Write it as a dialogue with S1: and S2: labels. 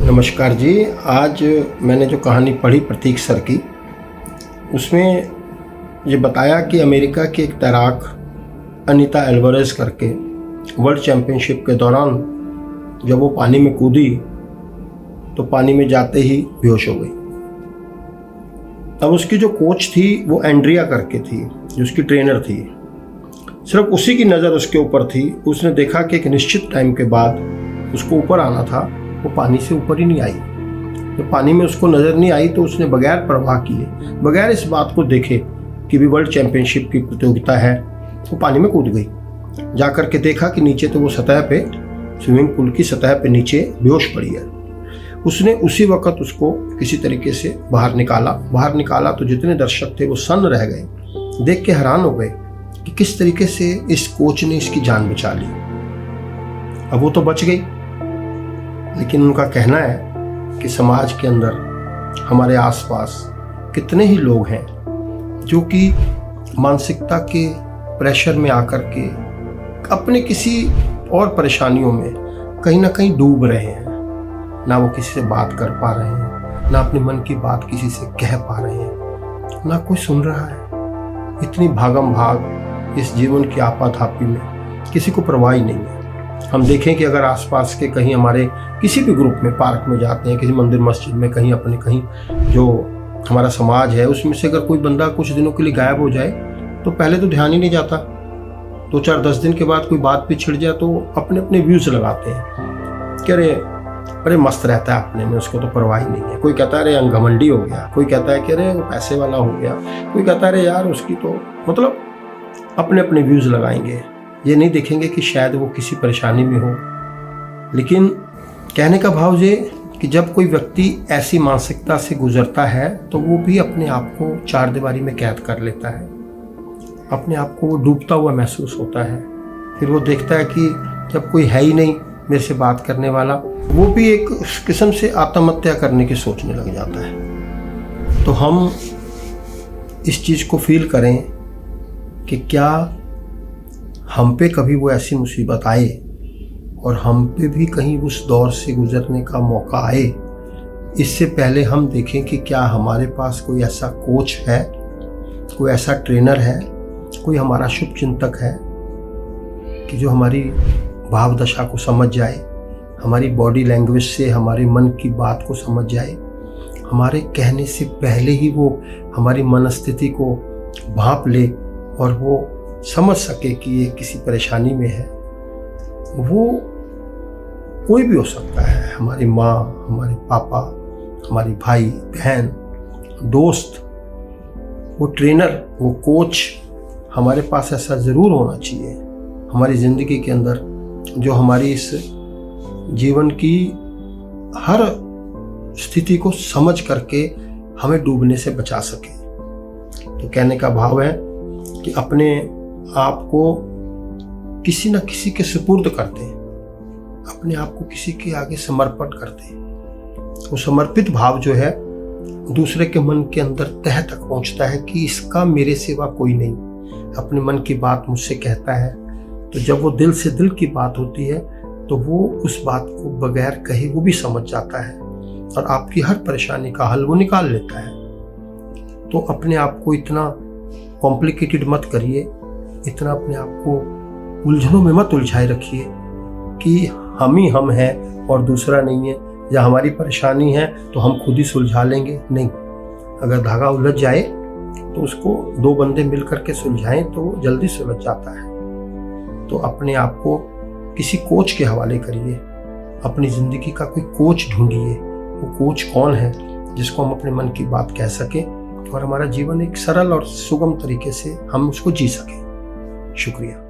S1: नमस्कार जी। आज मैंने जो कहानी पढ़ी प्रतीक सर की, उसमें ये बताया कि अमेरिका की एक तैराक अनीता एल्वारेज करके वर्ल्ड चैम्पियनशिप के दौरान जब वो पानी में कूदी तो पानी में जाते ही बेहोश हो गई। अब उसकी जो कोच थी वो एंड्रिया करके थी, जो उसकी ट्रेनर थी। सिर्फ उसी की नज़र उसके ऊपर थी। उसने देखा कि एक निश्चित टाइम के बाद उसको ऊपर आना था, वो पानी से ऊपर ही नहीं आई। जब पानी में उसको नज़र नहीं आई तो उसने बगैर परवाह किए, बगैर इस बात को देखे कि भी वर्ल्ड चैम्पियनशिप की प्रतियोगिता है, वो पानी में कूद गई। जा कर के देखा कि नीचे तो वो सतह पे, स्विमिंग पूल की सतह पे नीचे बेहोश पड़ी है। उसने उसी वक्त उसको किसी तरीके से बाहर निकाला तो जितने दर्शक थे वो सन्न रह गए, देख के हैरान हो गए कि किस तरीके से इस कोच ने इसकी जान बचा ली। अब वो तो बच गई, लेकिन उनका कहना है कि समाज के अंदर हमारे आसपास कितने ही लोग हैं जो कि मानसिकता के प्रेशर में आकर के अपने किसी और परेशानियों में कहीं ना कहीं डूब रहे हैं। ना वो किसी से बात कर पा रहे हैं, ना अपने मन की बात किसी से कह पा रहे हैं, ना कोई सुन रहा है। इतनी भागम भाग इस जीवन की आपाधापी में किसी को परवाह ही नहीं है। हम देखें कि अगर आसपास के कहीं हमारे किसी भी ग्रुप में, पार्क में जाते हैं, किसी मंदिर मस्जिद में, कहीं जो हमारा समाज है उसमें से अगर कोई बंदा कुछ दिनों के लिए गायब हो जाए तो पहले तो ध्यान ही नहीं जाता। 2-4-10 दिन के बाद कोई बात भी छिड़ जाए तो अपने अपने व्यूज़ लगाते हैं कि अरे मस्त रहता है अपने में, उसको तो परवाह ही नहीं है। कोई कहता है अरे अंगमंडी हो गया, कोई कहता है कि अरे वो पैसे वाला हो गया, कोई कहता है अरे यार उसकी तो, मतलब अपने अपने व्यूज़ लगाएंगे। ये नहीं देखेंगे कि शायद वो किसी परेशानी में हो। लेकिन कहने का भाव ये कि जब कोई व्यक्ति ऐसी मानसिकता से गुजरता है तो वो भी अपने आप को चार दीवारी में कैद कर लेता है, अपने आप को वो डूबता हुआ महसूस होता है। फिर वो देखता है कि जब कोई है ही नहीं मेरे से बात करने वाला, वो भी एक किस्म से आत्महत्या करने की सोचने लग जाता है। तो हम इस चीज़ को फील करें कि क्या हम पे कभी वो ऐसी मुसीबत आए और हम पे भी कहीं उस दौर से गुजरने का मौका आए, इससे पहले हम देखें कि क्या हमारे पास कोई ऐसा कोच है, कोई ऐसा ट्रेनर है, कोई हमारा शुभ चिंतक है कि जो हमारी भाव दशा को समझ जाए, हमारी बॉडी लैंग्वेज से हमारे मन की बात को समझ जाए, हमारे कहने से पहले ही वो हमारी मनस्थिति को भांप ले और वो समझ सके कि ये किसी परेशानी में है। वो कोई भी हो सकता है, हमारी माँ, हमारे पापा, हमारी भाई बहन, दोस्त। वो ट्रेनर, वो कोच हमारे पास ऐसा ज़रूर होना चाहिए हमारी ज़िंदगी के अंदर, जो हमारी इस जीवन की हर स्थिति को समझ करके हमें डूबने से बचा सके। तो कहने का भाव है कि अपने आप को किसी न किसी के सुपुर्द कर दें, अपने आप को किसी के आगे समर्पण कर दें। वो समर्पित भाव जो है दूसरे के मन के अंदर तह तक पहुंचता है कि इसका मेरे सिवा कोई नहीं, अपने मन की बात मुझसे कहता है। तो जब वो दिल से दिल की बात होती है तो वो उस बात को बगैर कहे वो भी समझ जाता है और आपकी हर परेशानी का हल वो निकाल लेता है। तो अपने आप को इतना कॉम्प्लिकेटेड मत करिए, इतना अपने आप को उलझनों में मत उलझाए रखिए कि हम ही हम हैं और दूसरा नहीं है, या हमारी परेशानी है तो हम खुद ही सुलझा लेंगे। नहीं, अगर धागा उलझ जाए तो उसको 2 बंदे मिल करके सुलझाएं तो वो जल्दी सुलझ जाता है। तो अपने आप को किसी कोच के हवाले करिए, अपनी ज़िंदगी का कोई कोच ढूंढिए। वो कोच कौन है जिसको हम अपने मन की बात कह सकें और हमारा जीवन एक सरल और सुगम तरीके से हम उसको जी सकें। शुक्रिया।